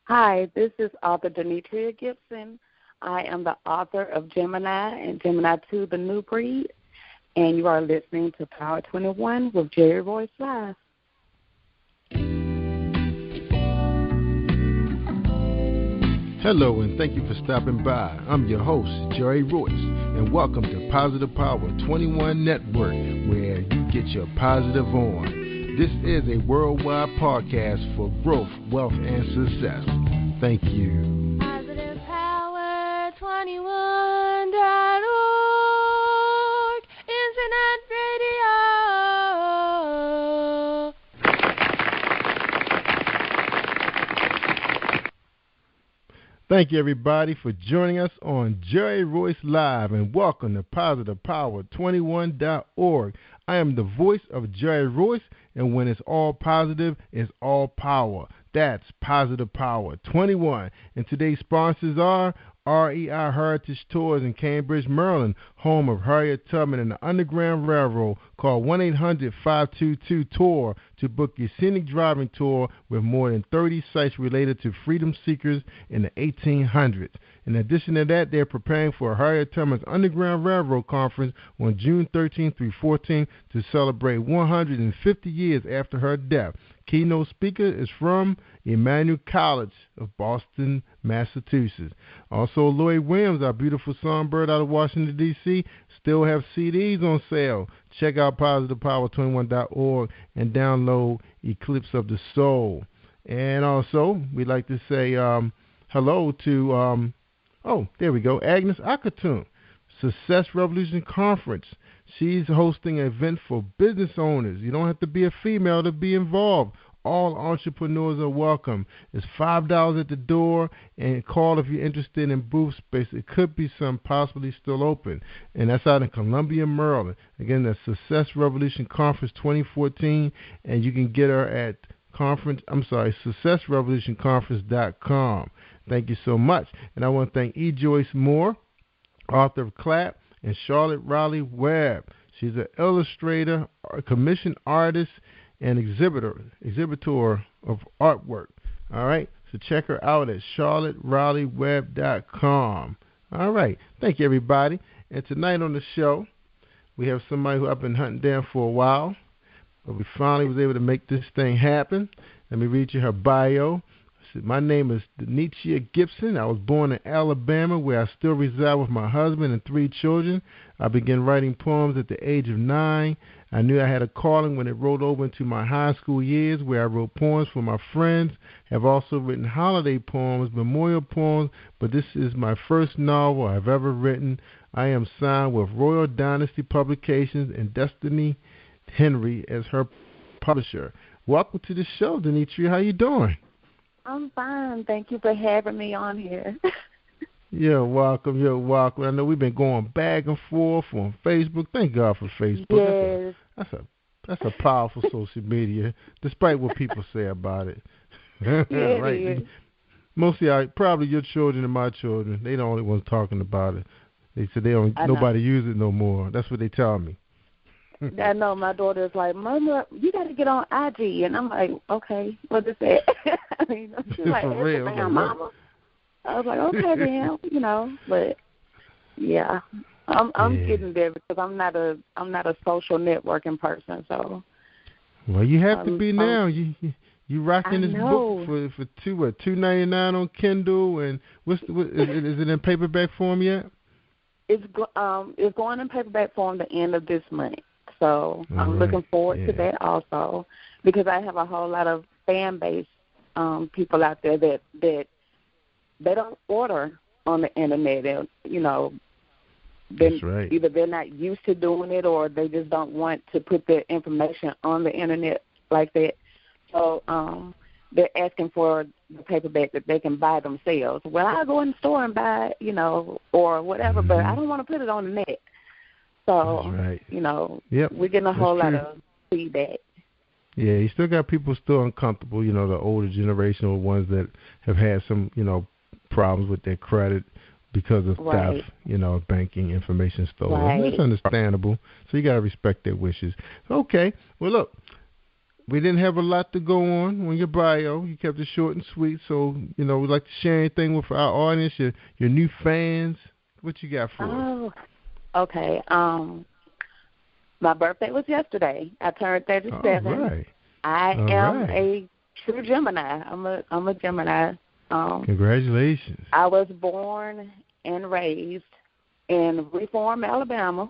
Hi, this is author Denetria Gibson. I am the author of Gemini and Gemini 2, The New Breed, and you are listening to Power 21 with Jerry Royce Live. Hello, and thank you for stopping by. I'm your host, Jerry Royce, and welcome to Positive Power 21 Network, where you get your positive on. This is a worldwide podcast for growth, wealth, and success. Thank you. Positive Power 21.org, Internet Radio. Thank you, everybody, for joining us on Jerry Royce Live, and welcome to Positive Power 21.org. I am the voice of Jerry Royce, and when it's all positive, it's all power. That's Positive Power 21. And today's sponsors are REI Heritage Tours in Cambridge, Maryland, home of Harriet Tubman and the Underground Railroad. Call 1-800-522-TOUR to book your scenic driving tour with more than 30 sites related to freedom seekers in the 1800s. In addition to that, they're preparing for Harriet Tubman's Underground Railroad Conference on June 13th through 14th to celebrate 150 years after her death. Keynote speaker is from Emmanuel College of Boston, Massachusetts. Also, Lloyd Williams, our beautiful songbird out of Washington, D.C., still have CDs on sale. Check out PositivePower21.org and download Eclipse of the Soul. And also, we'd like to say hello to, there we go, Agnes Akatun, Success Revolution Conference. She's hosting an event for business owners. You don't have to be a female to be involved. All entrepreneurs are welcome. It's $5 at the door, and call if you're interested in booth space. It could be some possibly still open, and that's out in Columbia, Maryland. Again, that's Success Revolution Conference 2014, and you can get her at successrevolutionconference.com. Thank you so much, and I want to thank E. Joyce Moore, author of Clap, and Charlotte Riley Webb. She's an illustrator, a commissioned artist, and exhibitor of artwork. All right, so check her out at charlotteRileyWebb.com. All right, thank you, everybody. And tonight on the show, we have somebody who I've been hunting down for a while, but we finally was able to make this thing happen. Let me read you her bio. My name is Denetria Gibson. I was born in Alabama, where I still reside with my husband and 3 children. I began writing poems at the age of 9. I knew I had a calling when it rolled over into my high school years, where I wrote poems for my friends. Have also written holiday poems, memorial poems, but this is my first novel I've ever written. I am signed with Royal Dynasty Publications and Dextanie Henry as her publisher. Welcome to the show, Denetria. How you doing? I'm fine. Thank you for having me on here. You're welcome. You're welcome. I know we've been going back and forth on Facebook. Thank God for Facebook. Yes. That's a powerful social media, despite what people say about it. Yeah, right? it is. Mostly, probably your children and my children, they the only ones talking about it. They said nobody use it no more. That's what they tell me. I know my daughter's like, Mama, you got to get on IG, and I'm like, okay, what is that? I mean, she's like, For real, Instagram, Mama. I was like, okay, then, but yeah, I'm getting there because I'm not a social networking person. So, well, you have to be now. You rocking this book for $2.99 on Kindle, and is it in paperback form yet? It's going in paperback form the end of this month. So I'm looking forward to that also, because I have a whole lot of fan base people out there that they don't order on the internet. That's right. Either they're not used to doing it, or they just don't want to put their information on the internet like that. So they're asking for the paperback that they can buy themselves. Well, I'll go in the store and buy it, or whatever, but I don't want to put it on the net. So, right. We're getting a whole lot of feedback. Yeah, you still got people still uncomfortable, the older generation, or ones that have had some, problems with their credit because of theft, banking information stolen. Right. That's understandable. So you got to respect their wishes. Okay. Well, look, we didn't have a lot to go on your bio. You kept it short and sweet. So, we'd like to share anything with our audience, your new fans. What you got for us? Oh, okay. My birthday was yesterday. I turned 37. All right. I am a true Gemini. I'm a Gemini. Congratulations. I was born and raised in Reform, Alabama.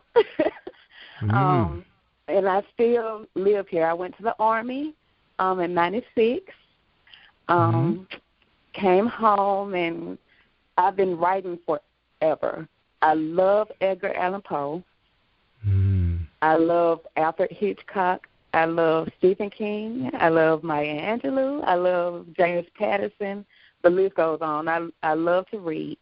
And I still live here. I went to the Army in 96. Came home, and I've been writing forever. I love Edgar Allan Poe. I love Alfred Hitchcock. I love Stephen King. I love Maya Angelou. I love James Patterson. The list goes on. I love to read.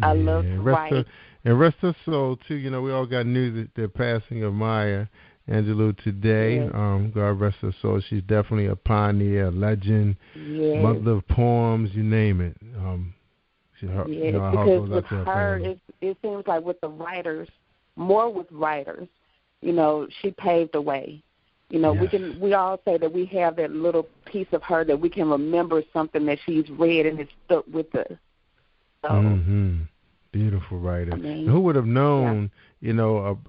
I love to write. And rest her soul, too. We all got news that the passing of Maya Angelou today. Yes. God rest her soul. She's definitely a pioneer, a legend, mother of poems, you name it. Because with her, it seems like with the writers, more with writers, she paved the way. We all say that we have that little piece of her that we can remember something that she's read and it's stuck with us. So, beautiful writer. Who would have known? Was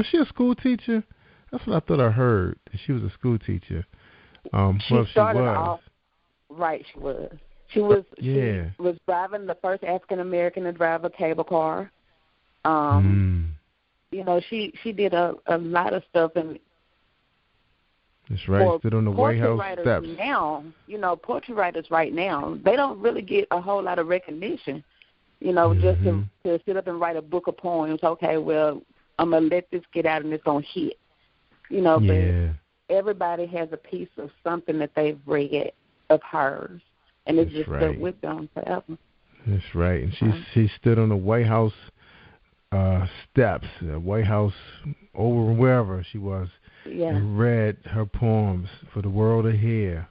she a school teacher? That's what I thought I heard. That she was a school teacher. She started off right. She was. She was driving the first African American to drive a cable car. She did a lot of stuff, and that's right. Stood on the White House steps. Now, poetry writers right now, they don't really get a whole lot of recognition. Just to sit up and write a book of poems. Okay, well, I'm gonna let this get out and it's gonna hit. But everybody has a piece of something that they've read of hers, and it's just stuck with them forever. That's right. And she stood on the White House steps, White House, over wherever she was, and read her poems for the world to hear.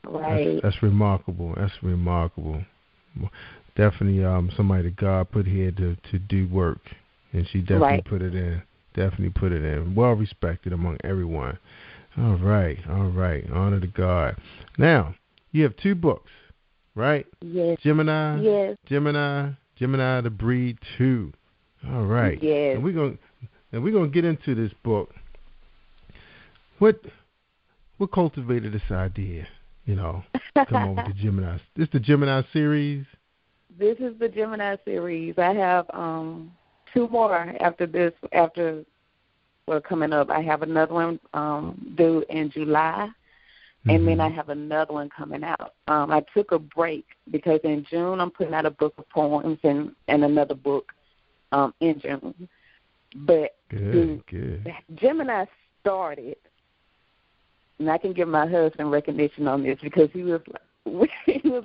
Right. That's remarkable. That's remarkable. Definitely somebody that God put here to do work, and she definitely put it in. Definitely put it in. Well respected among everyone. All right. Honor to God. Now, you have 2 books, right? Yes. Gemini. Yes. Gemini, the Breed 2. All right. Yes. And we're gonna get into this book. What cultivated this idea? Come on with the Gemini. This the Gemini series. This is the Gemini series. I have 2 more after this. Coming up, I have another one due in July, and then I have another one coming out. I took a break because in June I'm putting out a book of poems and another book in June. But good. Gemini started, and I can give my husband recognition on this because he was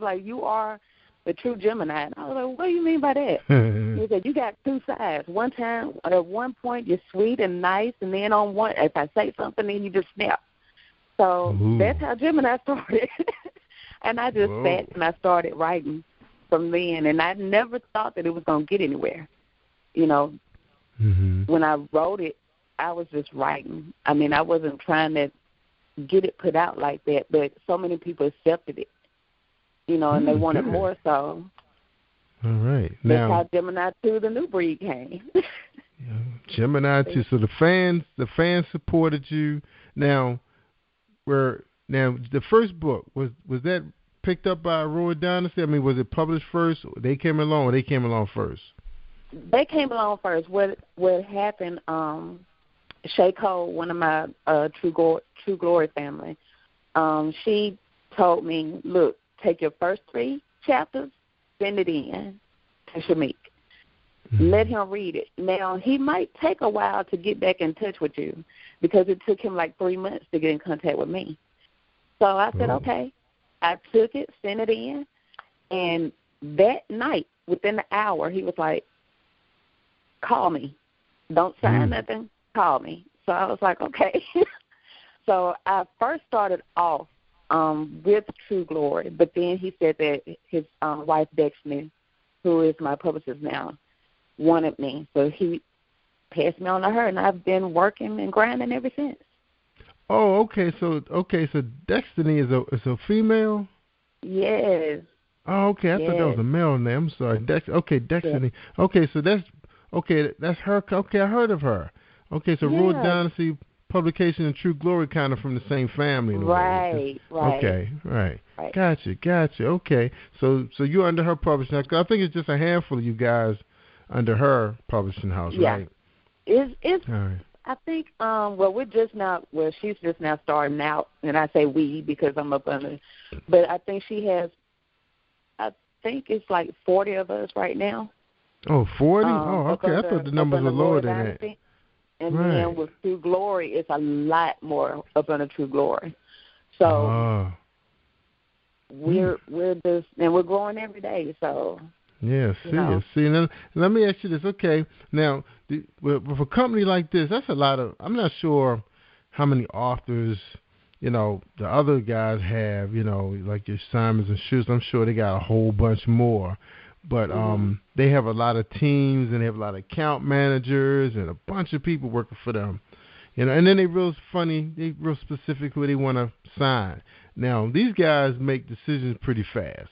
like, "You are the true Gemini." And I was like, "What do you mean by that?" He said, "You got 2 sides. At one point you're sweet and nice, and then on one, if I say something, then you just snap." So that's how Gemini started. And I just sat and I started writing from then, and I never thought that it was going to get anywhere. When I wrote it, I was just writing. I mean, I wasn't trying to get it put out like that, but so many people accepted it, and they wanted more, so. All right. That's how Gemini 2, the new breed, came. Gemini 2. So the fans supported you. Now the first book, was that picked up by Roy Dynasty? I mean, was it published first? They came along first? They came along first. What happened, Shay Cole, one of my True Glory family, she told me, look, take your first 3 chapters, send it in to Shamik. Let him read it. Now, he might take a while to get back in touch with you because it took him like 3 months to get in contact with me. So I said, okay. I took it, sent it in, and that night, within the hour, he was like, call me. Don't sign nothing. Call me. So I was like, okay. So I first started off with True Glory, but then he said that his wife, Dextanie, who is my publicist now, wanted me. So he passed me on to her, and I've been working and grinding ever since. Oh, okay. So Dextanie is a female. Yes. Oh, okay. I thought that was a male name. I'm sorry. Dextanie. Yes. Okay, so that's her. Okay, I heard of her. Okay, so Royal Dynasty publication and True Glory kind of from the same family in a way. Right. Okay, right. Gotcha. Okay, so you're under her publishing house. 'Cause I think it's just a handful of you guys under her publishing house, right? It's all right. I think she's just now starting out, and I say we because I'm up under, but I think I think it's like 40 of us right now. Oh, 40? Okay. I thought the numbers were lower than that. And then with True Glory, it's a lot more up under True Glory. So we're just, and we're growing every day. So yeah, see. Now, let me ask you this. Okay, now with a company like this, that's a lot of. I'm not sure how many authors, the other guys have. Like your Simons and Schuster. I'm sure they got a whole bunch more. But they have a lot of teams, and they have a lot of account managers and a bunch of people working for them. And then they real specific who they want to sign. Now, these guys make decisions pretty fast.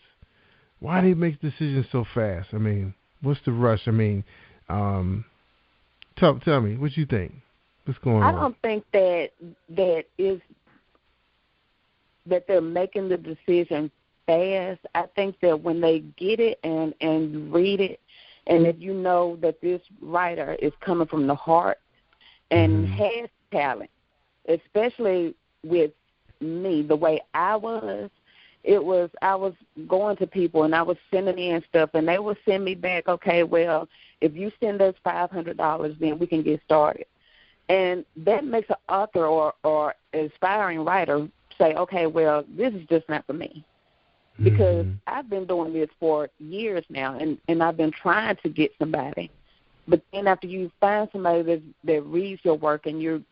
Why do they make decisions so fast? I mean, what's the rush? I mean, tell me, what you think? What's going on? I don't think that they're making the decision fast. I think that when they get it and read it, and if you know that this writer is coming from the heart and has talent, especially with me, the way I was going to people and I was sending in stuff, and they would send me back, okay, well, if you send us $500, then we can get started. And that makes an author or aspiring writer say, okay, well, this is just not for me. Because I've been doing this for years now, and I've been trying to get somebody. But then after you find somebody that reads your work and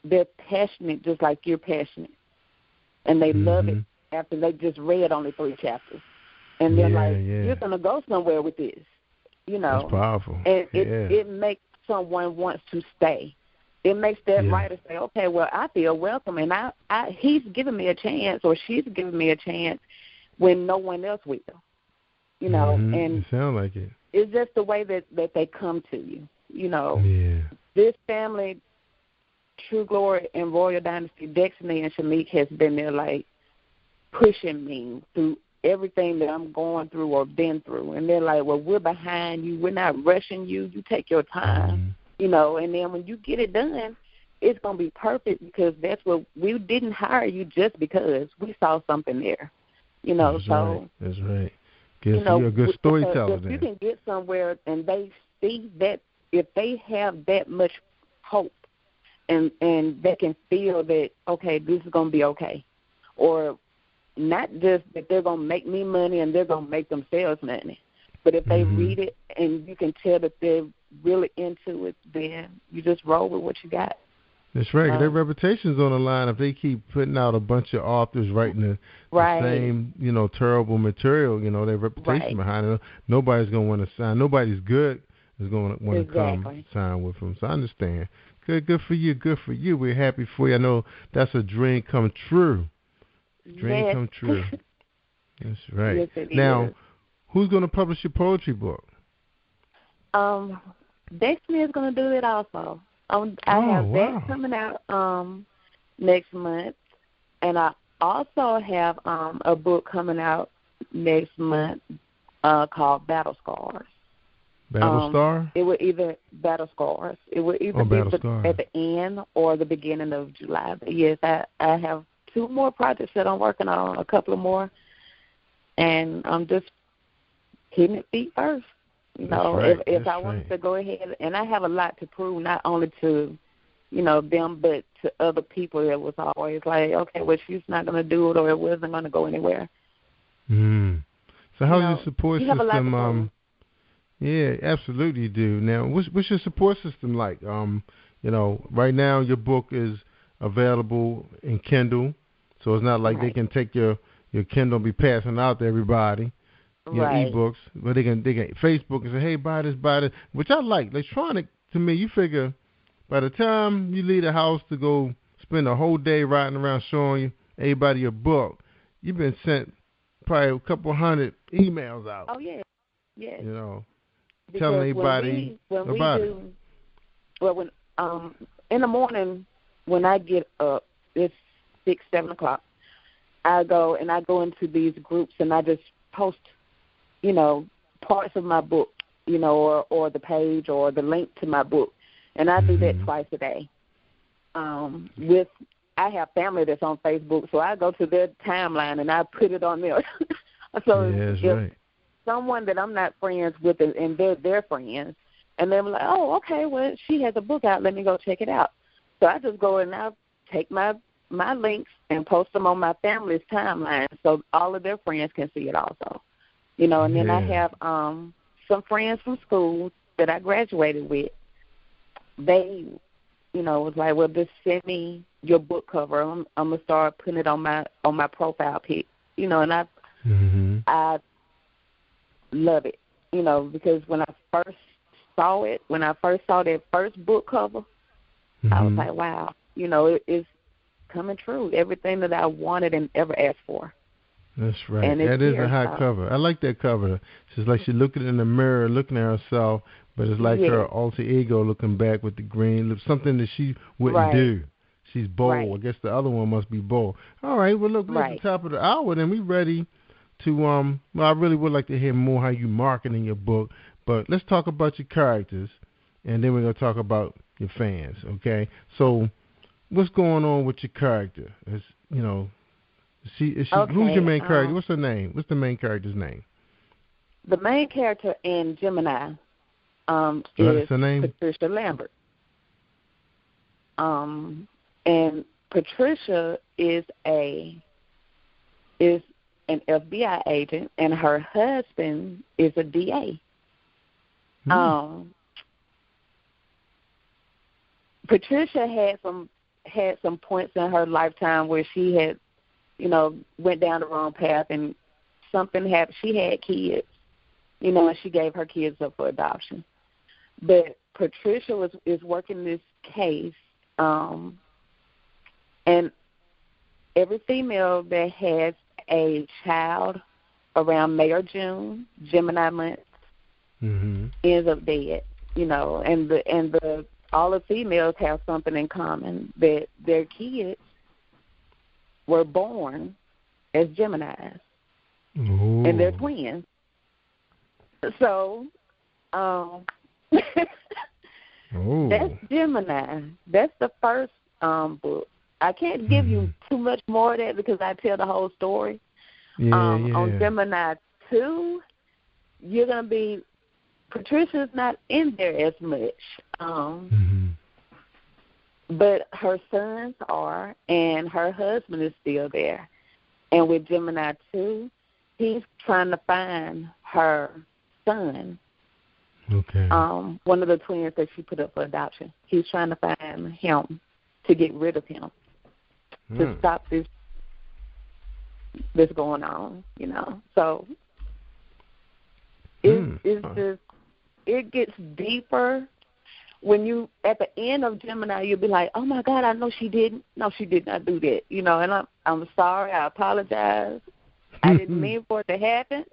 they're passionate just like you're passionate, and they love it after they just read only 3 chapters. And they're you're going to go somewhere with this, That's powerful. And it makes someone wants to stay. It makes that writer say, okay, well, I feel welcome, and he's giving me a chance, or she's giving me a chance when no one else will, And it sounds like it. It's just the way that they come to you, This family, True Glory and Royal Dynasty, Dextanie and Shamik has been there, like, pushing me through everything that I'm going through or been through. And they're like, well, we're behind you. We're not rushing you. You take your time. And then when you get it done, it's going to be perfect, because that's what we didn't hire you just because we saw something there, That's so. Right. That's right. You're a good storyteller. If you can get somewhere and they see that, if they have that much hope and they can feel that, okay, this is going to be okay, or not just that they're going to make me money and they're going to make themselves money, but if they read it and you can tell that they're really into it, then you just roll with what you got. That's right. Their reputation's on the line if they keep putting out a bunch of authors writing the same, terrible material. Their reputation behind it. Nobody's going to want to sign. Nobody's good is going to want to come sign with them. So I understand. Good for you. Good for you. We're happy for you. I know that's a dream come true. Dream come true. That's right. Yes, now, who's going to publish your poetry book? Dextanie is going to do it also. I have that coming out next month, and I also have a book coming out next month called Battle Scars. Battle Star? It would either Battle Scars. It would either be at the end or the beginning of July. But yes, I have 2 more projects that I'm working on, a couple of more, and I'm just hitting it feet first. If I wanted to go ahead, and I have a lot to prove, not only to, them, but to other people that was always like, okay, well, she's not going to do it, or it wasn't going to go anywhere. So how's your support system? Yeah, absolutely you do. Now, what's your support system like? Right now your book is available in Kindle, so it's not like they can take your Kindle and be passing out to everybody. Ebooks, but they can Facebook and say, hey, buy this, which I like. Electronic, to me, you figure by the time you leave the house to go spend a whole day riding around showing everybody your book, you've been sent probably a couple hundred emails out. Oh, yeah. Yeah. You know, because telling everybody about it. Well, when in the morning when I get up, it's 6, 7 o'clock. I go into these groups and I just post, parts of my book, or the page or the link to my book, and I do that twice a day. I have family that's on Facebook, so I go to their timeline and I put it on there. So if someone that I'm not friends with and they're their friends, and they're like, oh, okay, well, she has a book out, let me go check it out. So I just go and I take my links and post them on my family's timeline so all of their friends can see it also. And then I have some friends from school that I graduated with. They, was like, well, just send me your book cover. I'm gonna start putting it on my profile pic. And I love it. Because when I first saw that first book cover, I was like, wow, it's coming true. Everything that I wanted and ever asked for. That's right. And that is a hot cover. I like that cover. It's like she's looking in the mirror, looking at herself, but it's like her alter ego looking back with the green lips, something that she wouldn't do. She's bold. Right. I guess the other one must be bold. All right. Well, look, we're at the top of the hour, and we're ready to, well, I really would like to hear more how you marketing your book, but let's talk about your characters, and then we're going to talk about your fans, okay? So what's going on with your character? Who's your main character? What's her name? What's the main character's name? The main character in Gemini is her name? Patricia Lambert. And Patricia is an FBI agent, and her husband is a DA. Patricia had some points in her lifetime where she had, went down the wrong path, and something happened. She had kids, and she gave her kids up for adoption. But Patricia is working this case, and every female that has a child around May or June, Gemini months, ends up dead, and all the females have something in common, that their kids were born as Geminis, and they're twins. So, that's Gemini. That's the first book. I can't give you too much more of that because I tell the whole story. On Gemini 2, you're going to be, Patricia's not in there as much. But her sons are, and her husband is still there. And with Gemini 2, he's trying to find her son. Okay. One of the twins that she put up for adoption. He's trying to find him to get rid of him, to stop this going on, So it's just, it gets deeper. When you, at the end of Gemini, you'll be like, oh, my God, I know she didn't. No, she did not do that. And I'm sorry. I apologize. I didn't mean for it to happen.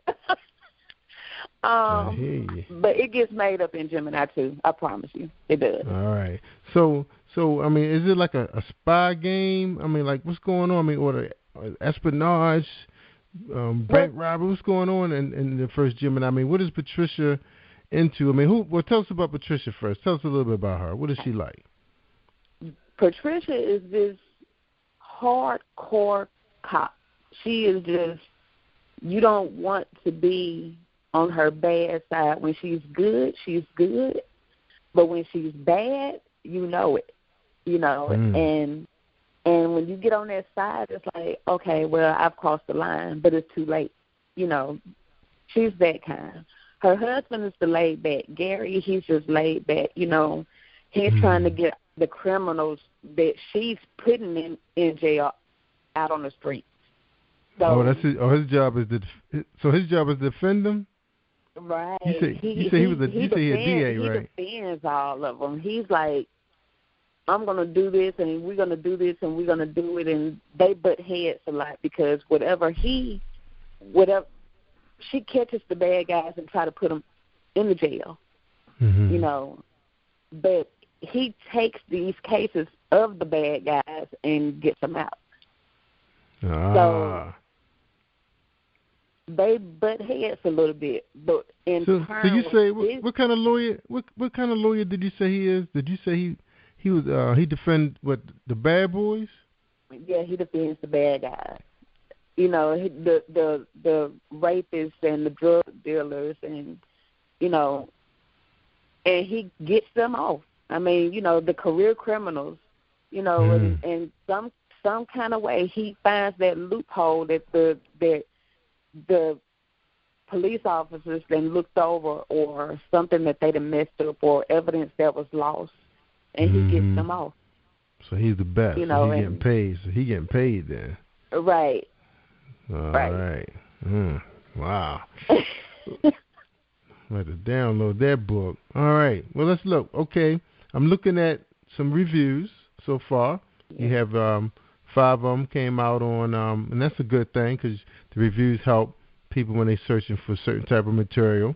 But it gets made up in Gemini, too. I promise you. It does. All right. So I mean, is it like a spy game? I mean, like, what's going on? I mean, or the espionage, bank robbery? What's going on in the first Gemini? I mean, what is Patricia into? I mean, tell us about Patricia first. Tell us a little bit about her. What is she like? Patricia is this hardcore cop. She is just, you don't want to be on her bad side. When she's good, but when she's bad, you know it, and when you get on that side, it's like, okay, well, I've crossed the line, but it's too late, she's that kind. Her husband is the laid back. Gary, he's just laid back, he's trying to get the criminals that she's putting in jail out on the street. So, his job is to defend them? Right. You say he was a DA, right? He defends all of them. He's like, I'm going to do this, and we're going to do this, and we're going to do it, and they butt heads a lot because whatever she catches the bad guys and try to put them in the jail, you know, but he takes these cases of the bad guys and gets them out. So they butt heads a little bit, but so you say what kind of lawyer? What kind of lawyer did you say he is? Did you say he was he defend the bad boys? Yeah, he defends the bad guys. You know, the rapists and the drug dealers, and you know, and he gets them off. I mean, you know, the career criminals. You know, and some kind of way he finds that loophole that the police officers then looked over, or something that they done messed up, or evidence that was lost, and he gets them off. So he's the best. You know, so he getting paid. So he getting paid then. Right. All right. Wow. I'm going to download that book. All right. Well, let's look. Okay. I'm looking at some reviews so far. You have 5 of them came out on, and that's a good thing because the reviews help people when they're searching for certain type of material.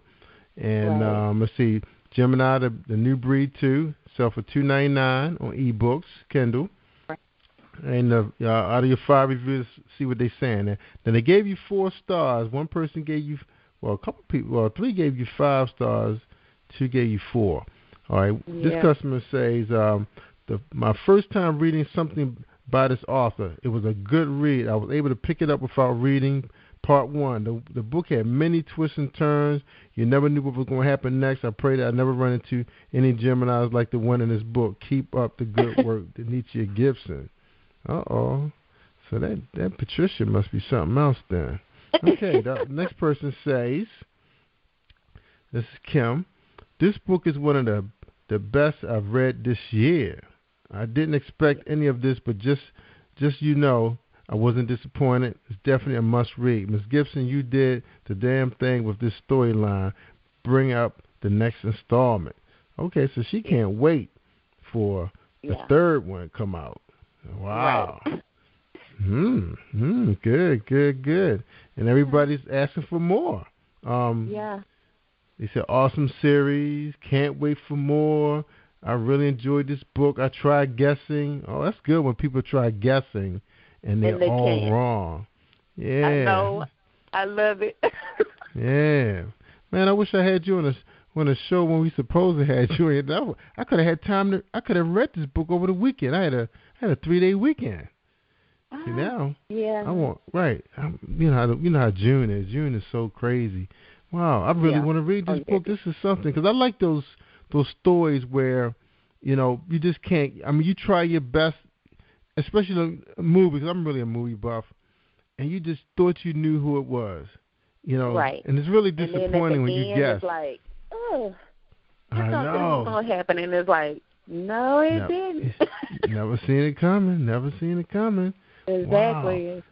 And let's see, Gemini, the New Breed 2, sell for $2.99 on ebooks, Kindle. And out of your 5 reviews, see what they're saying. Then they gave you 4 stars. One person gave you, a couple people, 3 gave you 5 stars, 2 gave you 4. All right. Yeah. This customer says, my first time reading something by this author, it was a good read. I was able to pick it up without reading part 1. The book had many twists and turns. You never knew what was going to happen next. I pray that I never run into any Geminis like the one in this book. Keep up the good work, Denetria Gibson. Uh-oh. So that Patricia must be something else then. Okay, the next person says, this is Kim, this book is one of the best I've read this year. I didn't expect any of this, but just you know, I wasn't disappointed. It's definitely a must-read. Ms. Gibson, you did the damn thing with this storyline. Bring up the next installment. Okay, so she can't wait for the 3rd one to come out. Wow. Right. Good. And everybody's asking for more. They said, awesome series. Can't wait for more. I really enjoyed this book. I tried guessing. Oh, that's good when people try guessing and they're all can't. Wrong. Yeah. I know. I love it. Yeah. Man, I wish I had you on a show when we supposed to have you in. I could have had time I could have read this book over the weekend. I had a 3-day weekend. See now? Yeah. I want you know how June is. June is so crazy. Wow, I really want to read this book. This is something because I like those stories where, you know, you just can't. I mean, you try your best, especially a movie. Because I'm really a movie buff, and you just thought you knew who it was, you know. Right. And it's really disappointing when you guess. It's like, I thought this was going to happen, and it's like, no, it didn't. Never seen it coming. Exactly. Wow.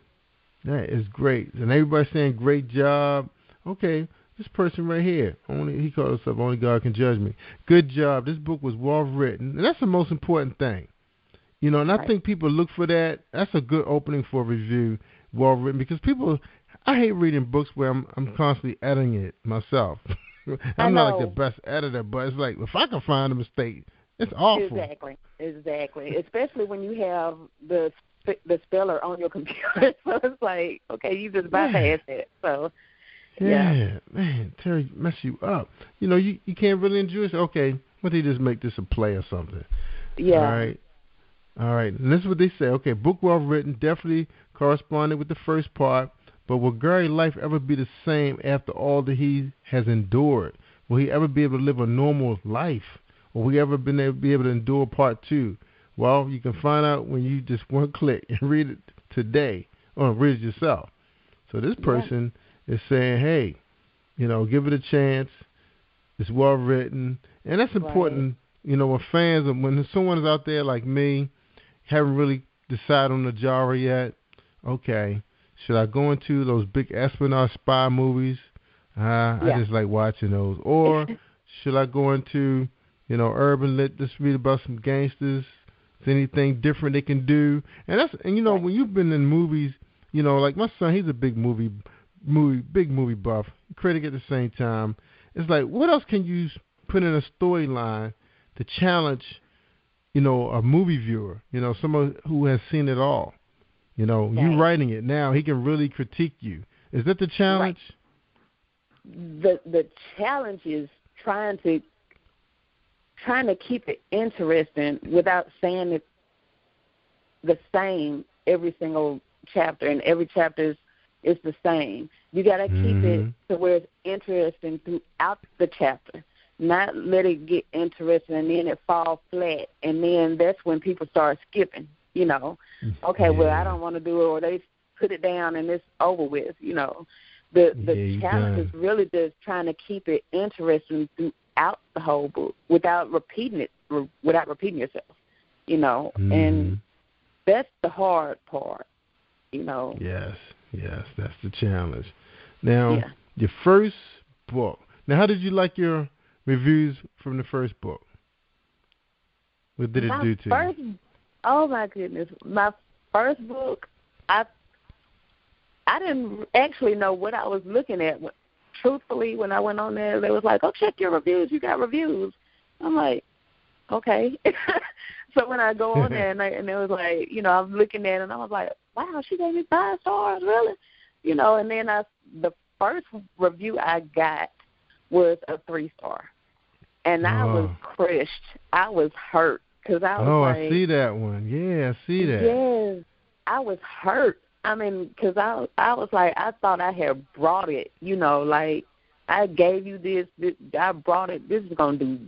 That is great. And everybody's saying great job. Okay, this person right here, he called himself Only God Can Judge Me. Good job. This book was well written. And that's the most important thing. You know, and I think people look for that. That's a good opening for a review, well written, because I hate reading books where I'm constantly editing it myself. I'm not like the best editor, but it's like, if I can find a mistake, it's awful. Exactly. Especially when you have the speller on your computer. So it's like, okay, you just bypass it. So, yeah, man, Terry mess you up. You know, you can't really enjoy it. Okay, what they just make this a play or something? Yeah. All right. And this is what they say. Okay, book well written, definitely corresponded with the first part. But will Gary's life ever be the same after all that he has endured? Will he ever be able to live a normal life? Will we ever be able to endure part 2? Well, you can find out when you just one click and read it today, or read it yourself. So this person is saying, hey, you know, give it a chance. It's well written. And that's important, you know, when someone is out there like me, haven't really decided on the genre yet, okay, should I go into those big espionage spy movies? I just like watching those. Or should I go into, you know, urban lit, just read about some gangsters? Is anything different they can do? And when you've been in movies, like my son, he's a big movie buff, critic at the same time. It's like, what else can you put in a storyline to challenge, a movie viewer, someone who has seen it all. You writing it now, he can really critique you. Is that the challenge? Right. The challenge is trying to keep it interesting without saying it the same every single chapter, and every chapter is the same. You got to keep it to where it's interesting throughout the chapter, not let it get interesting and then it fall flat, and then that's when people start skipping. Okay, well, I don't want to do it, or they put it down and it's over with. The challenge is really just trying to keep it interesting throughout the whole book without repeating yourself. And that's the hard part. Yes, that's the challenge. Now, your first book. Now, how did you like your reviews from the first book? What did it do to you? Oh, my goodness. My first book, I didn't actually know what I was looking at. Truthfully, when I went on there, they was like, oh, check your reviews. You got reviews. I'm like, okay. So when I go on there, and it was like, I'm looking at it, and I was like, wow, she gave me 5 stars, really? And then the first review I got was a 3-star. And I was crushed. I was hurt. Cause I was I see that one. Yeah, I see that. Yes, I was hurt. I mean, because I was like, I thought I had brought it, like I gave you this, I brought it, this is going to do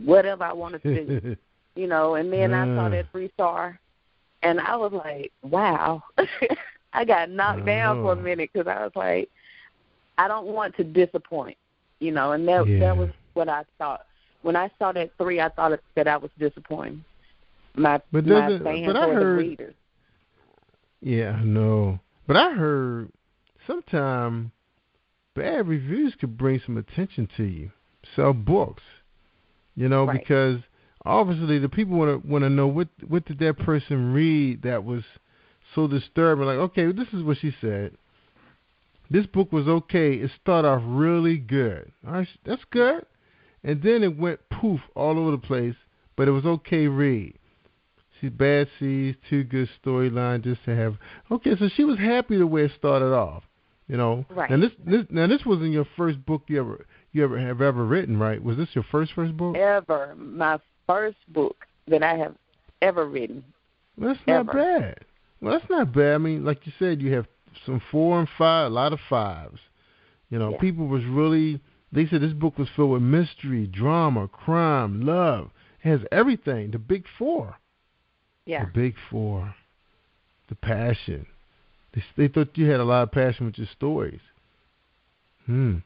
whatever I wanted to do, and then I saw that 3-star, and I was like, wow. I got knocked down for a minute because I was like, I don't want to disappoint, and that was what I thought. When I saw that 3, I thought that I was disappointed. My fans or the readers. Yeah, I know. But I heard sometimes bad reviews could bring some attention to you. Sell books, because obviously the people want to know what did that person read that was so disturbing. Like, okay, this is what she said. This book was okay. It started off really good. All right, that's good. And then it went poof all over the place, but it was okay read. She's bad seeds, too good storyline just to have. Okay, so she was happy the way it started off, Right. And this wasn't your first book you have ever written, right? Was this your first book? Ever. My first book that I have ever written. Well, that's not bad. Well, that's not bad. I mean, like you said, you have some 4 and 5, a lot of 5s. People was really. They said this book was filled with mystery, drama, crime, love. It has everything. The big 4. Yeah. The big 4. The passion. They thought you had a lot of passion with your stories. All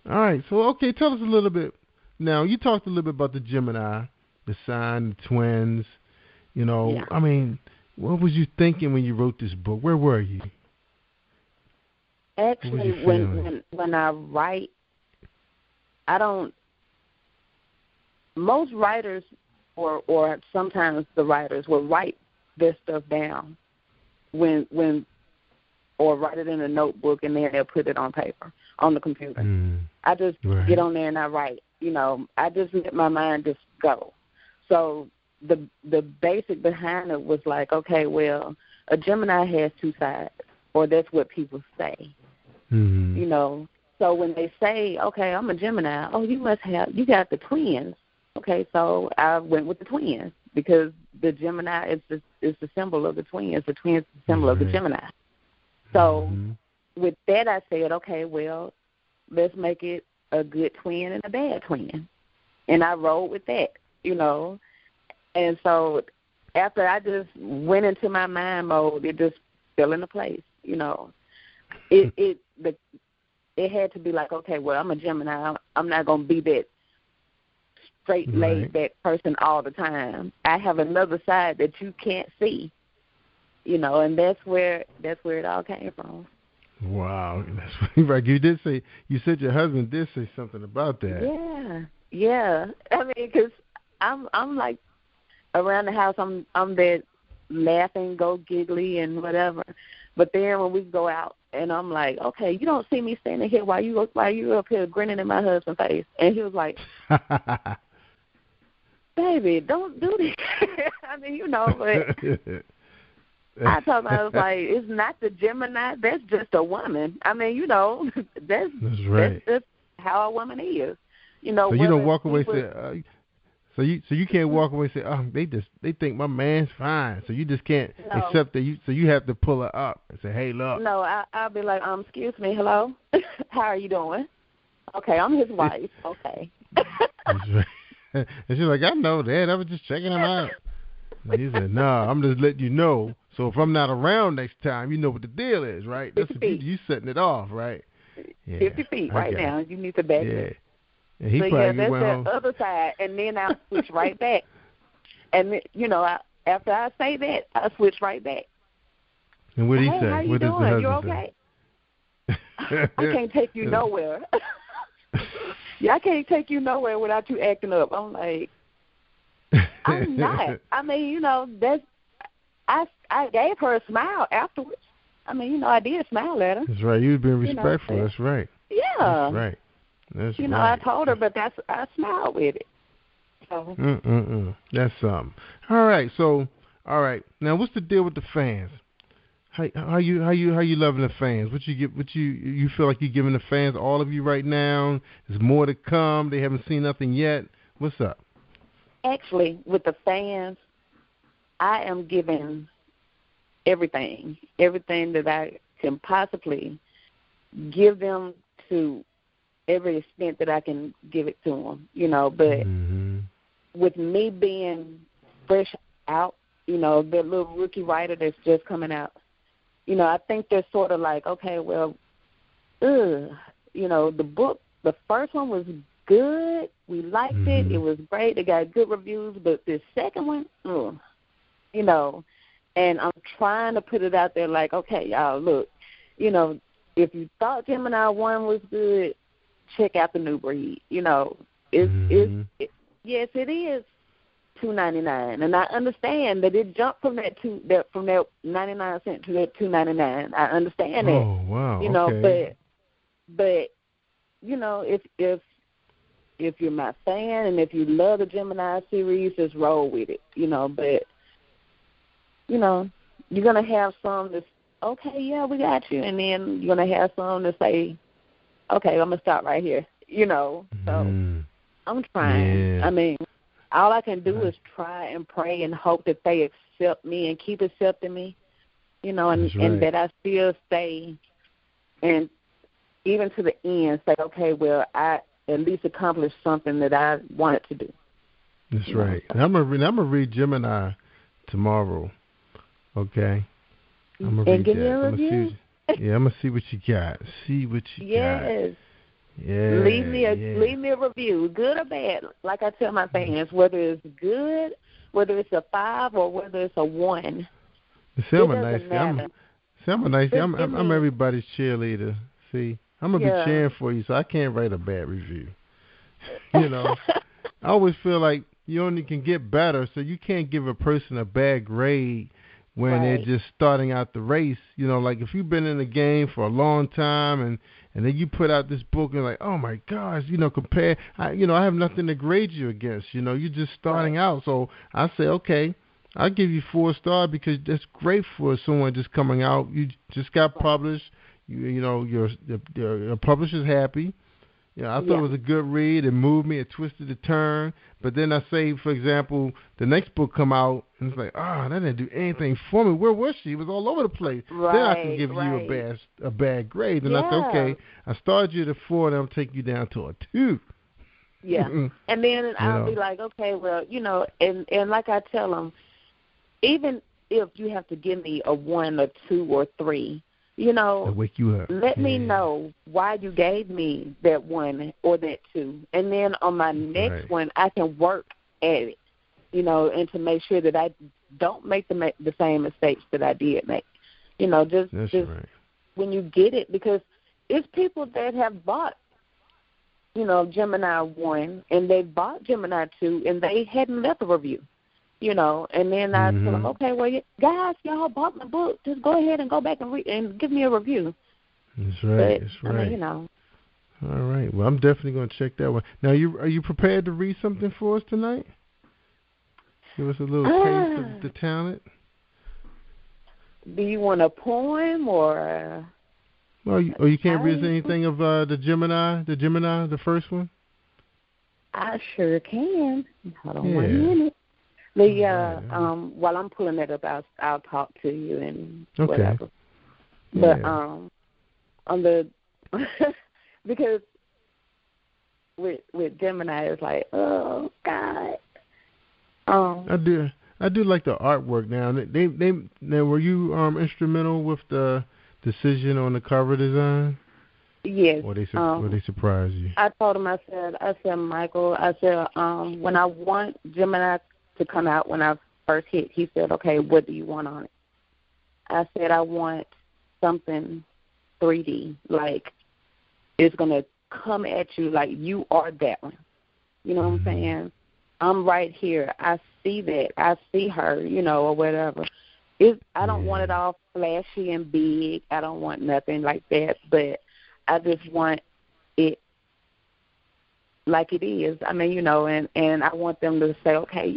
right. So, okay, tell us a little bit. Now, you talked a little bit about the Gemini, the sign, the twins. Yeah. I mean, what was you thinking when you wrote this book? Where were you? Actually, when I write, most writers or sometimes the writers will write this stuff down or write it in a notebook and then they'll put it on paper, on the computer. I just get on there and I write. I just let my mind just go. So the basic behind it was like, okay, well, a Gemini has 2 sides, or that's what people say. So when they say, okay, I'm a Gemini, oh, you got the twins. Okay, so I went with the twins because the Gemini is the symbol of the twins. The twins is the symbol of the Gemini. So with that, I said, okay, well, let's make it a good twin and a bad twin. And I rolled with that, And so after I just went into my mind mode, it just fell into place, It had to be like, okay, well, I'm a Gemini. I'm not going to be that straight laid-back person all the time. I have another side that you can't see, and that's where it all came from. Wow, that's right. You said your husband did say something about that. Yeah. I mean, because I'm like, around the house, I'm that laughing, go giggly, and whatever. But then when we go out, and I'm like, okay, you don't see me standing here while you up here grinning in my husband's face. And he was like, baby, don't do this. I mean, but I told him, I was like, it's not the Gemini. That's just a woman. I mean, that's right. That's just how a woman is. So you don't walk away and say, so you can't walk away and say, oh, they think my man's fine. So you just can't accept that. So you have to pull her up and say, hey, look. No, I'll be like, excuse me, hello, how are you doing? Okay, I'm his wife. Okay. That's right. And she's like, I know that. I was just checking him out. And he said, nah, I'm just letting you know. So if I'm not around next time, you know what the deal is, right? That's 50 feet. You setting it off, right? Yeah, 50 feet right now. You need to back it. And he so probably that's went home. The other side, and then I'll switch right back. And, after I say that, I'll switch right back. And what did he say? How you what doing? Does the You husband okay? say? I can't take you nowhere. I can't take you nowhere without you acting up. I'm like, I'm not. I mean, that's I gave her a smile afterwards. I mean, I did smile at her. That's right. You've been respectful. That's right. Yeah. That's right. That's right. I told her, but I smiled with it. So. That's something. All right. So, now what's the deal with the fans? How you loving the fans? What you feel like you're giving the fans, all of you right now? There's more to come. They haven't seen nothing yet. What's up? Actually, with the fans, I am giving everything that I can possibly give them to every extent that I can give it to them, But with me being fresh out, the little rookie writer that's just coming out, I think they're sort of like, okay, well, the book, the first one was good. We liked it. It was great. They got good reviews. But the second one, and I'm trying to put it out there like, okay, y'all, look, if you thought Gemini 1 was good, check out the new breed. Yes, it is $2.99, and I understand that it jumped from that 99 cent to that $2.99. I understand that. Oh wow! Okay. But if you're my fan and if you love the Gemini series, just roll with it. But you're gonna have some that's okay, yeah, we got you, and then you're gonna have some that say, okay, I'm gonna stop right here. So I'm trying. Yeah. I mean, all I can do is try and pray and hope that they accept me and keep accepting me, and that I still stay and even to the end say, okay, well, I at least accomplished something that I wanted to do. That's right. And I'm gonna read Gemini tomorrow. Okay. I'm gonna read that. I'm gonna see what you got. Yes. Yeah. Leave me a review, good or bad. Like I tell my fans, whether it's good, whether it's a 5 or whether it's a 1. See, I'm a nice guy. I'm everybody's cheerleader. See, I'm gonna be cheering for you, so I can't write a bad review. I always feel like you only can get better, so you can't give a person a bad grade when they're just starting out the race. Like if you've been in the game for a long time and then you put out this book and like, oh my gosh, compare, I have nothing to grade you against. You're just starting out. So I say, okay, I'll give you 4 stars because that's great for someone just coming out. You just got published. Your publisher's happy. I thought it was a good read. It moved me. It twisted the turn. But then I say, for example, the next book come out, and it's like, that didn't do anything for me. Where was she? It was all over the place. Then I can give you a bad grade. And I say, okay, I started you at a 4, and I'm taking you down to a 2. Yeah. And then I'll be like, okay, well, and like I tell them, even if you have to give me a 1 or 2 or 3, wake you up. Let me know why you gave me that 1 or that 2. And then on my next one, I can work at it, and to make sure that I don't make the same mistakes that I did make. Just when you get it, because it's people that have bought, Gemini 1, and they bought Gemini 2, and they hadn't left a review. And then I told them, okay, well, guys, y'all bought my book. Just go ahead and go back and read and give me a review. That's right. But, I mean, All right. Well, I'm definitely going to check that one. Now, are you prepared to read something for us tonight? Give us a little taste of the talent. Do you want a poem or? Well, you can't read anything of the Gemini, the first one? I sure can. Hold on 1 minute. While I'm pulling that up, I'll talk to you and whatever. But on the because with Gemini, it's like, oh God. I do like the artwork now. They were you instrumental with the decision on the cover design? Yes. Or they surprised you? I told him, I said, Michael, when I want Gemini to come out when I first hit, he said, okay, what do you want on it? I said, I want something 3D, like it's going to come at you like you are that one. You know what I'm saying? I'm right here. I see that. I see her, or whatever. I don't want it all flashy and big. I don't want nothing like that, but I just want it like it is. I mean, and I want them to say, okay,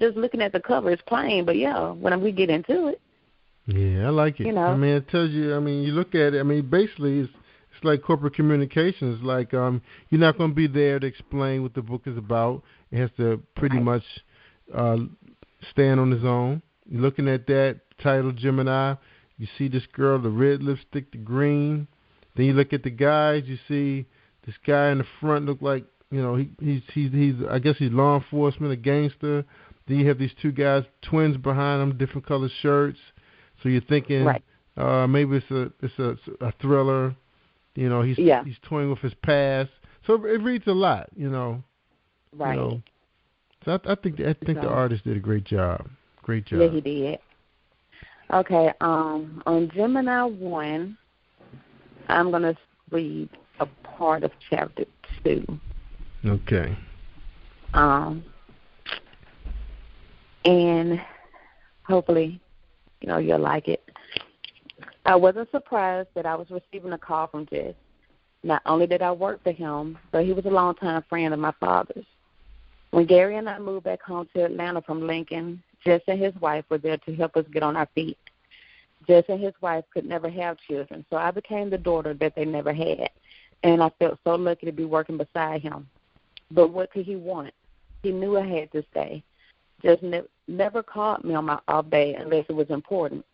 just looking at the cover is plain, but when we get into it. Yeah, I like it. I mean, it tells you, you look at it, basically it's like corporate communications. Like you're not going to be there to explain what the book is about. It has to pretty much stand on its own. You're looking at that title, Gemini. You see this girl, the red lipstick, the green. Then you look at the guys. You see this guy in the front look like, he's I guess he's law enforcement, a gangster. Then you have these two guys, twins behind them, different colored shirts. So you're thinking maybe it's a thriller. He's toying with his past. So it reads a lot, Right. So I think the artist did a great job. Great job. Yeah, he did. Okay, on Gemini 1, I'm going to read a part of chapter 2. Okay. And hopefully, you'll like it. I wasn't surprised that I was receiving a call from Jess. Not only did I work for him, but he was a longtime friend of my father's. When Gary and I moved back home to Atlanta from Lincoln, Jess and his wife were there to help us get on our feet. Jess and his wife could never have children, so I became the daughter that they never had, and I felt so lucky to be working beside him. But what could he want? He knew I had to stay. Just never called me on my off day unless it was important.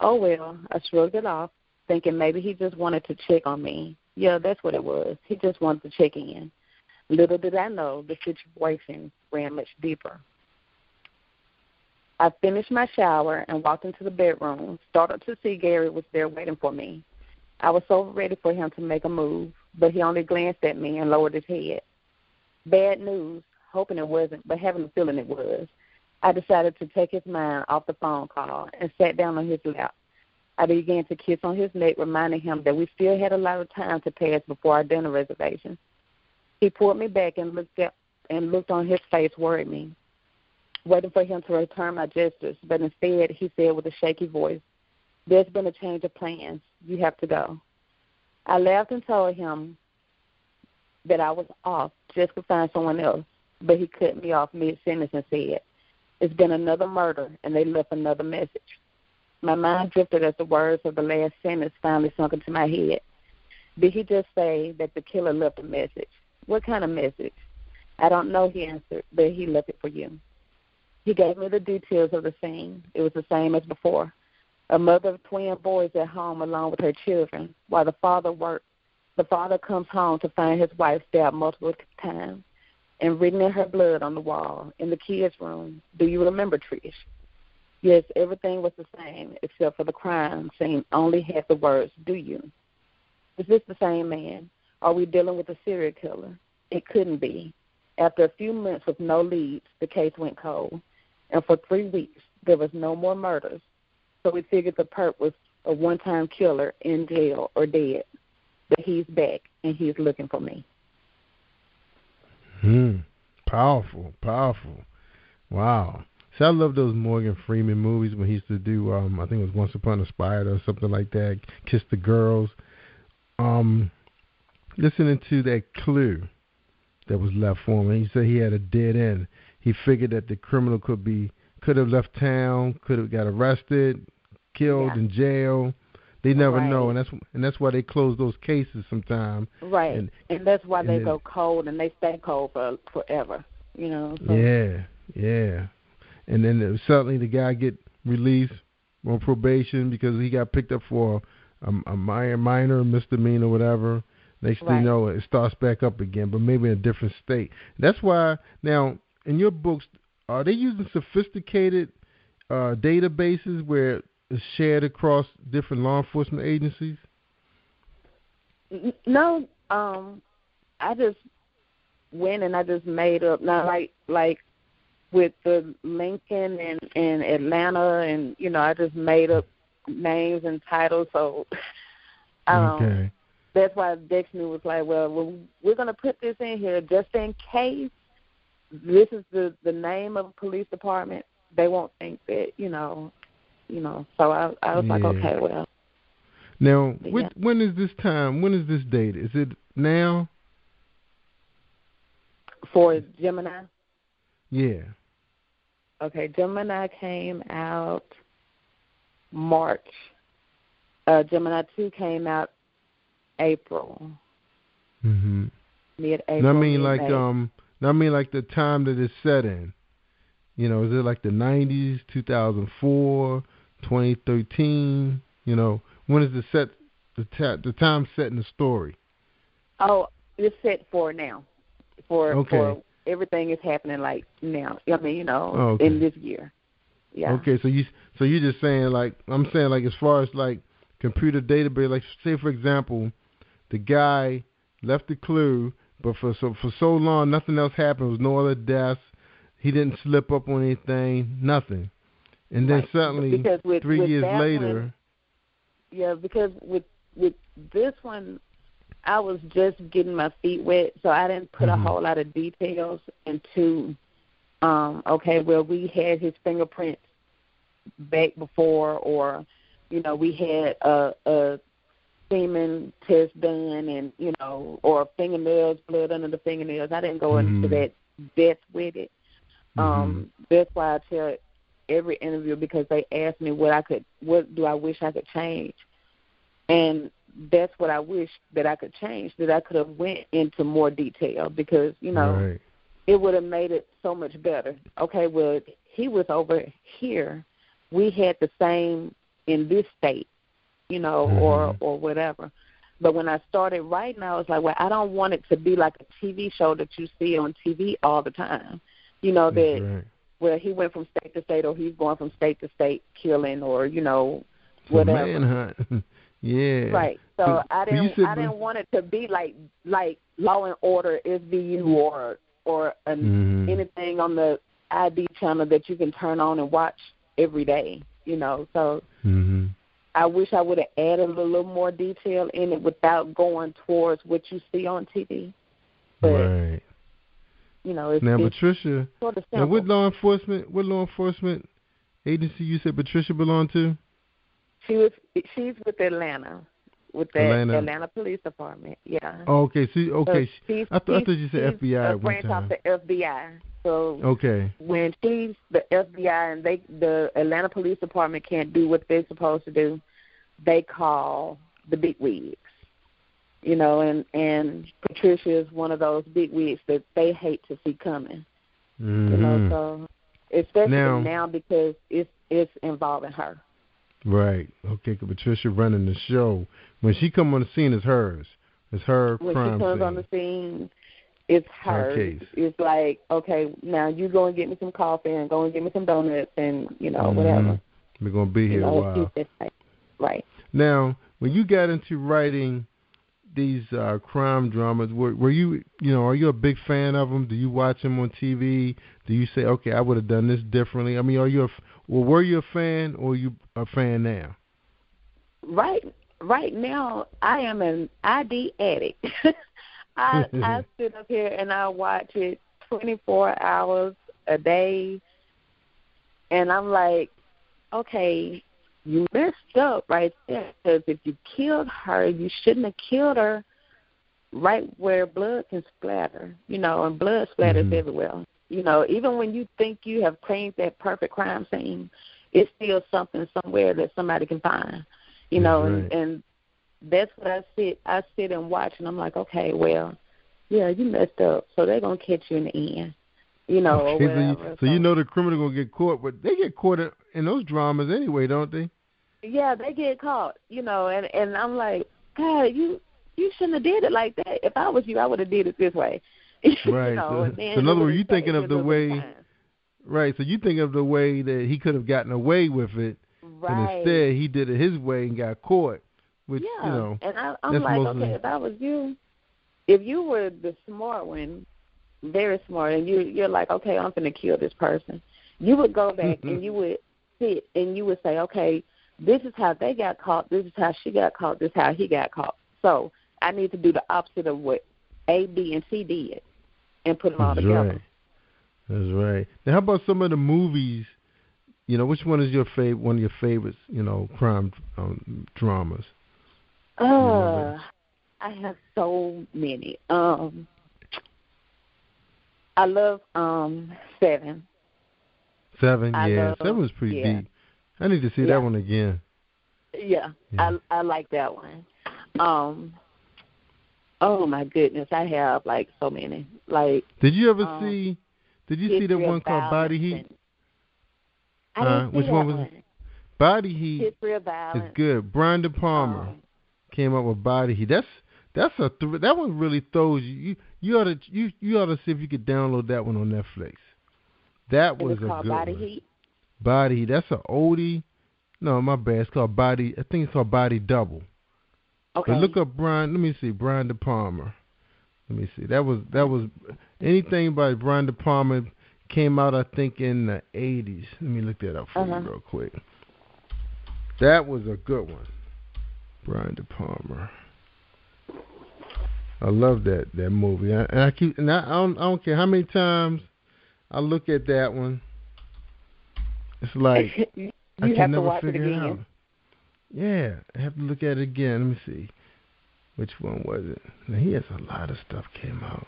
Oh, well, I shrugged it off, thinking maybe he just wanted to check on me. Yeah, that's what it was. He just wanted to check in. Little did I know the situation ran much deeper. I finished my shower and walked into the bedroom, started to see Gary was there waiting for me. I was so ready for him to make a move, but he only glanced at me and lowered his head. Bad news, hoping it wasn't, but having a feeling it was. I decided to take his mind off the phone call and sat down on his lap. I began to kiss on his neck, reminding him that we still had a lot of time to pass before our dinner reservation. He pulled me back and looked on his face, worried me, waiting for him to return my gestures, but instead he said with a shaky voice, "There's been a change of plans. You have to go." I laughed and told him that I was off just to find someone else, but he cut me off mid-sentence and said, "It's been another murder, and they left another message." My mind drifted as the words of the last sentence finally sunk into my head. Did he just say that the killer left a message? What kind of message? I don't know, he answered, but he left it for you. He gave me the details of the scene. It was the same as before. A mother of twin boys at home along with her children while the father worked. The father comes home to find his wife stabbed multiple times and written in her blood on the wall in the kids' room. Do you remember, Trish? Yes, everything was the same except for the crime scene only had the words, "Do you?" Is this the same man? Are we dealing with a serial killer? It couldn't be. After a few months with no leads, the case went cold. And for 3 weeks, there was no more murders. So we figured the perp was a one-time killer in jail or dead. But he's back, and he's looking for me. Powerful, powerful. Wow. See, I love those Morgan Freeman movies when he used to do, I think it was Once Upon a Spider or something like that, Kiss the Girls. Listening to that clue that was left for him, and he said he had a dead end. He figured that the criminal could have left town, could have got arrested, killed in jail. They never know, and that's why they close those cases sometimes. Right, and that's why they go cold, and they stay cold for forever. You know. So. Yeah. And then suddenly the guy get released on probation because he got picked up for a minor misdemeanor or whatever. Next thing you know, it starts back up again, but maybe in a different state. That's why now in your books, are they using sophisticated databases where it's shared across different law enforcement agencies? No, I just went and I just made up. Now, like with the Lincoln and Atlanta, and I just made up names and titles. So, that's why Dextanie was like, well, we're going to put this in here just in case this is the name of a police department. They won't think that, So I was like, okay, well. Now, when is this time? When is this date? Is it now? For Gemini? Yeah. Okay, Gemini came out March. Gemini 2 came out April. Mm-hmm. Mid-April. I mean, like the time that it's set in. Is it like the 90s, 2004, 2013? When is the time set in the story? Oh, it's set for now. For everything is happening like now. I mean, in this year. Yeah. Okay, so you're just saying I'm saying as far as computer database, like say for example, the guy left the clue, but for so long nothing else happened. There was no other deaths. He didn't slip up on anything, nothing. And then suddenly 3 years later. Because with this one, I was just getting my feet wet, so I didn't put a whole lot of details into, we had his fingerprints back before, or, we had a semen test done and, or fingernails, blood under the fingernails. I didn't go into that depth with it. That's why I tell every interview, because they asked me what do I wish I could change. And that's what I wish that I could change, that I could have went into more detail, because, it would have made it so much better. Okay, well, he was over here. We had the same in this state, or whatever. But when I started writing, I was like, well, I don't want it to be like a TV show that you see on TV all the time. Where he went from state to state, or he's going from state to state killing, or, whatever. Manhunt. Yeah. Right. So I didn't want it to be like Law and Order, SVU, or anything on the ID channel that you can turn on and watch every day. So I wish I would have added a little more detail in it without going towards what you see on TV. But, right. It's now, Patricia. Sort of now, what law enforcement agency you said Patricia belonged to? She's with Atlanta, with the Atlanta Police Department. Yeah. Oh, okay. So, I thought you said FBI. She's a branch off the FBI. So when she's the FBI and the Atlanta Police Department can't do what they're supposed to do, they call the bigwigs. And Patricia is one of those bigwigs that they hate to see coming. So especially now because it's involving her. Right. Okay, because Patricia running the show. When she come on the scene, it's hers. It's her when crime she comes scene. On the scene, it's hers. Her case. It's like, okay, now you go and get me some coffee and go and get me some donuts and, whatever. We're going to be here a while. Right. Now, when you got into writing these crime dramas, were you, are you a big fan of them? Do you watch them on TV? Do you say, okay, I would have done this differently? I mean, were you a fan, or are you a fan now? Right now, I am an ID addict. I sit up here and I watch it 24 hours a day. And I'm like, okay, you messed up right there, because if you killed her, you shouldn't have killed her right where blood can splatter, and blood splatters everywhere. Even when you think you have cleaned that perfect crime scene, it's still something somewhere that somebody can find, right. and that's what I sit and watch, and I'm like, okay, well, yeah, you messed up, so they're going to catch you in the end, or whatever. So the criminal going to get caught, but they get caught in those dramas anyway, don't they? Yeah, they get caught, and I'm like, God, you shouldn't have did it like that. If I was you, I would have did it this way. Right. So in other words, you thinking of the way, right? So you think of the way that he could have gotten away with it, right? And instead he did it his way and got caught. Which, and I'm like, okay, if I was you, if you were the smart one, very smart, and you're like, okay, I'm going to kill this person, you would go back and you would sit and you would say, okay, this is how they got caught, this is how she got caught, this is how he got caught. So I need to do the opposite of what A, B, and C did and put them all together. Right. That's right. Now, how about some of the movies? Which one is one of your favorites, crime dramas? I have so many. I love 7. 7, yeah. 7 was pretty deep. I need to see that one again. Yeah. I like that one. Oh my goodness, I have like so many. Like, did you ever see? Did you see that one called Body Heat? I didn't see which that one was it? Body Heat? History of Violence. It's good. Brian De Palma came up with Body Heat. That one really throws you. You ought to see if you could download that one on Netflix. That was a good one. Body Heat. Body Heat. That's an oldie. No, my bad. It's called Body. I think it's called Body Double. Okay. But look up Brian. Let me see. Brian De Palma. Let me see. That was anything by Brian De Palma came out, I think, in the 80s. Let me look that up for you real quick. That was a good one. Brian De Palma. I love that movie. I don't care how many times I look at that one. It's like I can never figure it out. Yeah, I have to look at it again. Let me see. Which one was it? Now, he has a lot of stuff came out.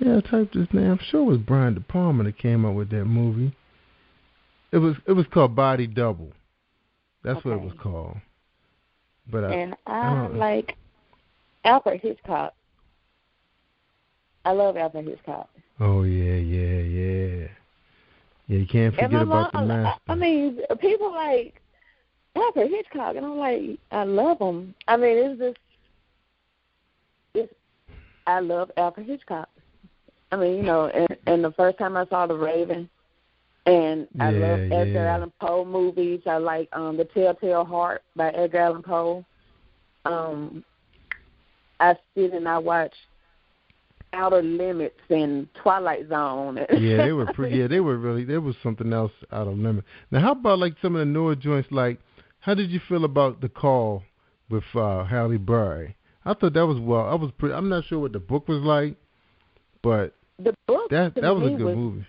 Yeah, I typed his name. I'm sure it was Brian De Palma that came up with that movie. It was called Body Double. That's what it was called. But I like Alfred Hitchcock. I love Alfred Hitchcock. Oh yeah. Yeah, you can't forget about the master. I mean, people like Alfred Hitchcock, and I'm like, I love him. I mean, I love Alfred Hitchcock. I mean, and the first time I saw The Raven, and I love Edgar Allan Poe movies. I like The Telltale Heart by Edgar Allan Poe. I sit and I watch Outer Limits and Twilight Zone. Yeah, they were pretty. Yeah, they were really. There was something else out of limit. Now, how about like some of the newer joints? Like, how did you feel about The Call with Halle Berry? I thought that was I was pretty. I'm not sure what the book was like, but the book that was a good movie.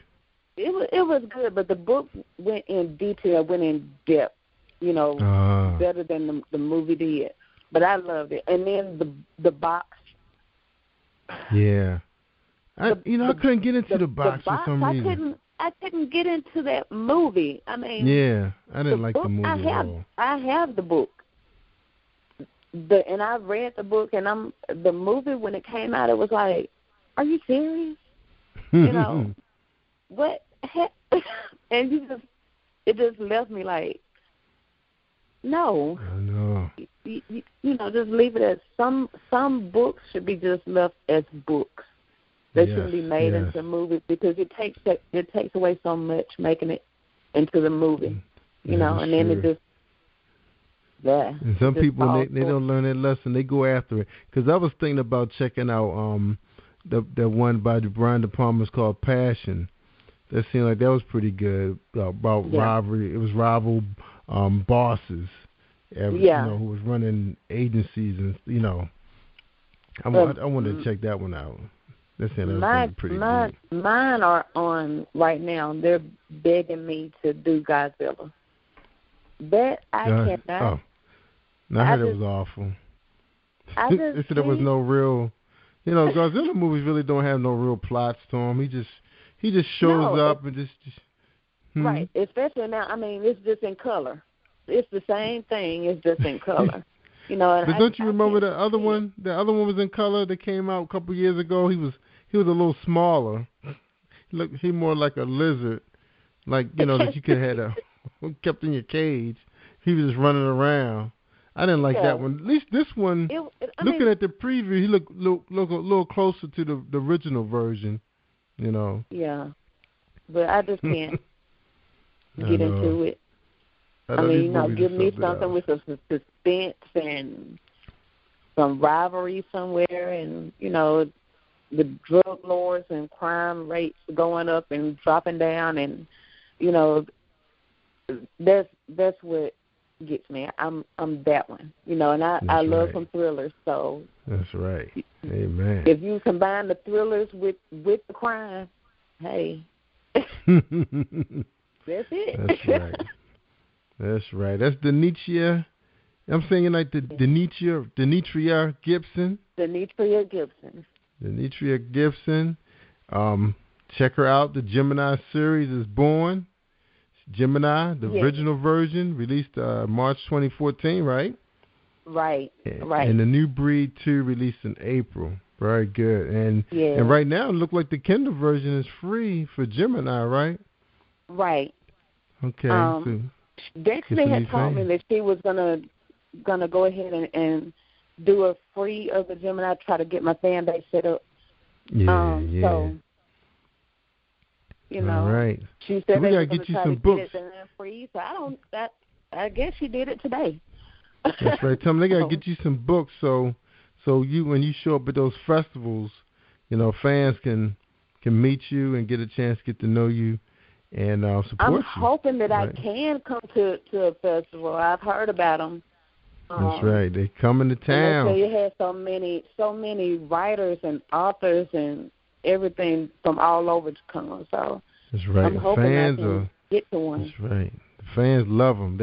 It was good, but the book went in detail, went in depth. Better than the movie did. But I loved it. And then the box. Yeah, I couldn't get into the box for some reason. I couldn't get into that movie. I mean, yeah, I didn't like the movie at all. I have the book, and I read the book, and the movie when it came out, it was like, are you serious? What? And it just left me like, no. I know. Just leave it as some books should be just left as books. They shouldn't be made into movies because it takes away so much making it into the movie. And then it just And some people they don't learn that lesson. They go after it. Because I was thinking about checking out the one by Brian De Palma called Passion. That seemed like that was pretty good about rivalry. It was rival bosses. Who was running agencies, and I wanted to check that one out. Mine are on right now. They're begging me to do Godzilla. That I cannot. Oh, no, I heard it was awful. They said there was no real. Godzilla movies really don't have no real plots to them. He just shows up and just right. Especially now. I mean, it's just in color. It's the same thing. It's just in color. And but don't you remember the other one? The other one was in color that came out a couple years ago. He was a little smaller. He more like a lizard, like that you could have kept in your cage. He was just running around. I didn't like that one. At least this one. Looking at the preview, he look a little closer to the original version. Yeah, but I just can't get into it. I mean, give me something with some suspense and some rivalry somewhere, and the drug lords and crime rates going up and dropping down, and that's what gets me. I'm that one, and I love some thrillers. So that's right. Amen. If you combine the thrillers with the crime, hey, that's it. That's right. That's right. That's Denetria. I'm saying like the Denetria Gibson. Denetria Gibson. Denetria Gibson. Check her out. The Gemini series is born. Gemini, the original version, released March 2014, right? Right. And the New Breed 2 released in April. Very good. And right now it looks like the Kindle version is free for Gemini, right? Right. Okay. Dextanie had told me that she was gonna go ahead and do a free of the Gemini, try to get my fan base set up. So all right. She said we gotta get you some books. Free, so I guess she did it today. That's right. Tell them they gotta get you some books so you when you show up at those festivals, fans can meet you and get a chance to get to know you and support you. I'm hoping that I can come to a festival. I've heard about them. That's right. They coming to town. And they say you had so many writers and authors and everything from all over to come. So that's right. I'm hoping I can get to one. That's right. The fans love them.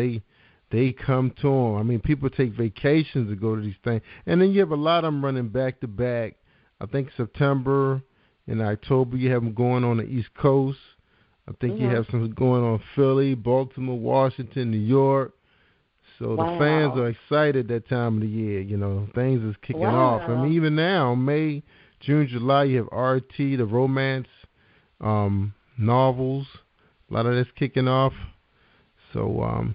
They come to them. I mean, people take vacations to go to these things, and then you have a lot of them running back to back. I think September and October you have them going on the East Coast. I think you have some going on Philly, Baltimore, Washington, New York. So the fans are excited that time of the year. Things is kicking off. I mean, even now, May, June, July, you have RT, the romance novels. A lot of that's kicking off. So,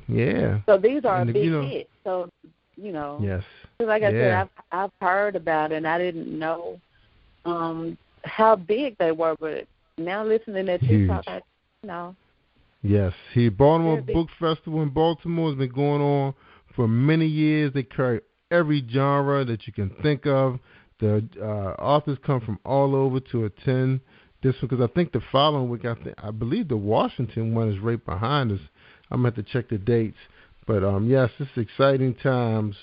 So these are big hits. So, Yes. Like I said, I've heard about it, and I didn't know how big they were. But now listening to you talk, Yes. Baltimore Book Festival in Baltimore has been going on for many years. They carry every genre that you can think of. The authors come from all over to attend this one, because I think the following week, I believe the Washington one is right behind us. I'm going to have to check the dates. But, yes, it's exciting times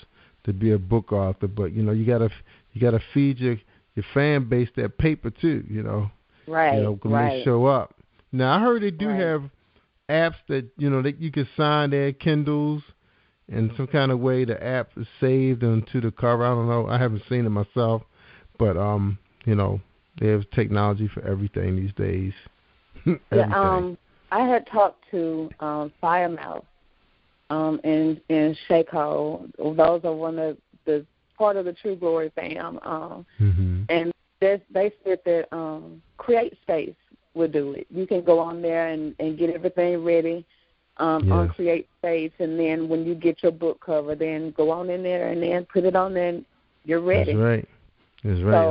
to be a book author. But, you gotta feed your fan base that paper, too, Right, when they show up. Now, I heard they do have apps that, that you can sign their Kindles, and some kind of way the app is saved onto the cover. I don't know. I haven't seen it myself. But, they have technology for everything these days. I had talked to Firemouth and Shaco. Those are one of the part of the True Glory fam. And they said that Create Space would do it. You can go on there and get everything ready on Create Space, and then when you get your book cover, then go on in there and then put it on there and you're ready. That's right.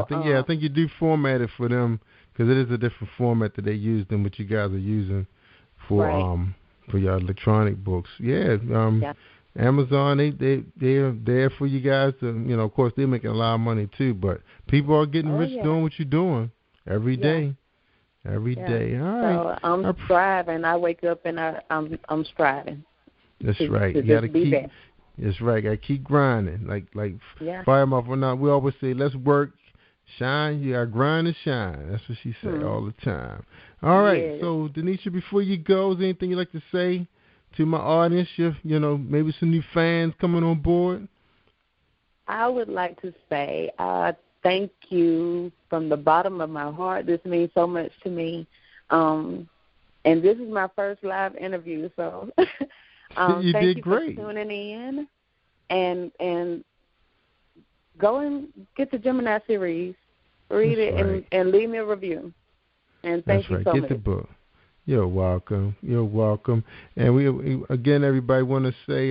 So, I think you do format it for them, because it is a different format that they use than what you guys are using for your electronic books. Amazon, they're there for you guys to, of course they're making a lot of money too, but people are getting rich doing what you're doing every day. Every day. All right. So I'm striving. I wake up and I'm striving. That's right. You gotta keep. That's right. Gotta keep grinding. Like Firemouth. We always say, let's work, Shine, you got to grind and shine. That's what she say all the time. All right, Yes. so Denisha, before you go, is there anything you'd like to say to my audience? Maybe some new fans coming on board? I would like to say thank you from the bottom of my heart. This means so much to me. And this is my first live interview, so you thank did you great. for tuning in. And go and get the Gemini series, read That's it, right. and leave me a review. And thank That's you right. so Get much. the book. You're welcome. You're welcome. And we again, everybody want to say,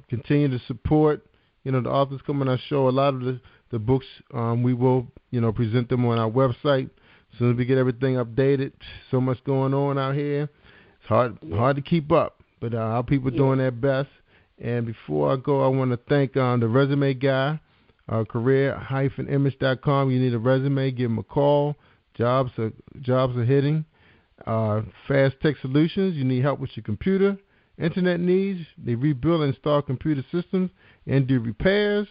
continue to support, the authors come on our show. A lot of the books, we will, present them on our website. As soon as we get everything updated, so much going on out here. It's hard to keep up, but our people doing their best. And before I go, I want to thank the resume guy, career-image.com. You need a resume, give him a call. Jobs are hitting. Fast Tech Solutions, you need help with your computer. Internet needs, they rebuild and install computer systems and do repairs.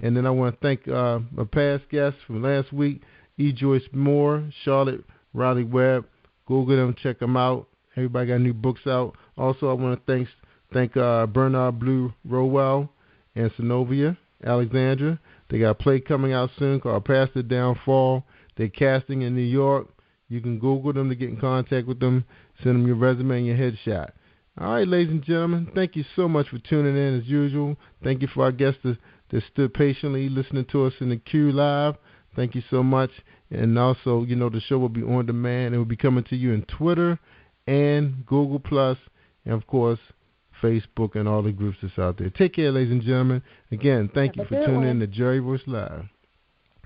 And then I want to thank my past guests from last week, E. Joyce Moore, Charlotte Riley Webb. Google them, check them out. Everybody got new books out. Also, I want to thank Bernard Blue Rowell and Synovia Alexandra. They got a play coming out soon called Past the Downfall. They're casting in New York. You can Google them to get in contact with them. Send them your resume and your headshot. All right, ladies and gentlemen, thank you so much for tuning in as usual. Thank you for our guests that stood patiently listening to us in the queue live. Thank you so much. And also, the show will be on demand. It will be coming to you in Twitter and Google+, and, of course, Facebook and all the groups that's out there. Take care, ladies and gentlemen. Again, thank you for tuning in to Jerry Voice Live.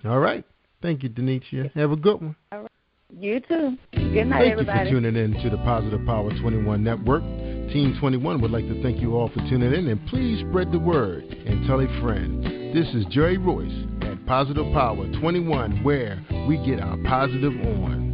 All right. Thank you, Denetria. Have a good one. All right. You too. Good night, everybody. Thank you for tuning in to the Positive Power 21 Network. Team 21 would like to thank you all for tuning in, and please spread the word and tell a friend. This is Jerry Royce at Positive Power 21, where we get our positive on.